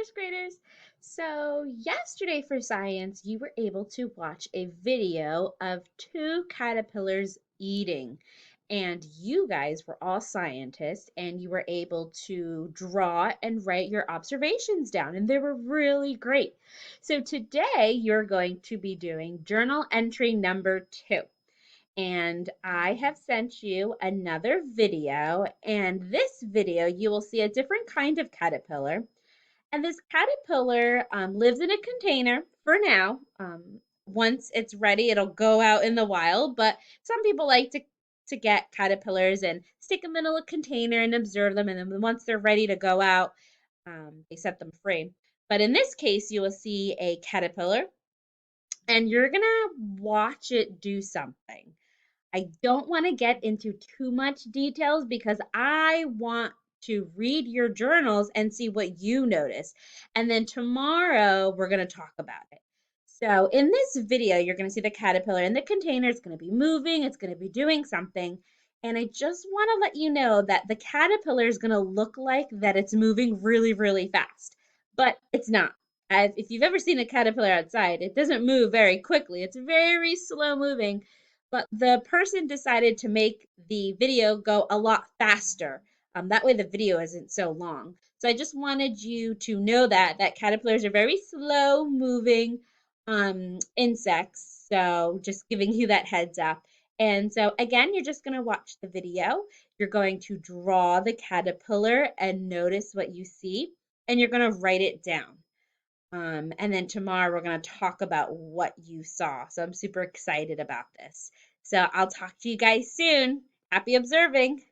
first graders. So, yesterday for science, you were able to watch a video of two caterpillars eating. And you guys were all scientists and you were able to draw and write your observations down, and they were really great. So, today you're going to be doing journal entry number 2. And I have sent you another video. And this video, you will see a different kind of caterpillar. And this caterpillar lives in a container for now. Once it's ready, it'll go out in the wild. But some people like to get caterpillars and stick them in a container and observe them. And then once they're ready to go out, they set them free. But in this case, you will see a caterpillar and you're going to watch it do something. I don't want to get into too much details because I want to read your journals and see what you notice. And then tomorrow we're going to talk about it. So in this video, you're going to see the caterpillar in the container. It's going to be moving. It's going to be doing something. And I just want to let you know that the caterpillar is going to look like that it's moving really, really fast, but it's not. If you've ever seen a caterpillar outside, it doesn't move very quickly. It's very slow moving, but the person decided to make the video go a lot faster. That way the video isn't so long. So I just wanted you to know that caterpillars are very slow moving insects. So just giving you that heads up. And so again, you're just going to watch the video. You're going to draw the caterpillar and notice what you see, and you're going to write it down. And then tomorrow we're going to talk about what you saw. So I'm super excited about this. So I'll talk to you guys soon. Happy observing.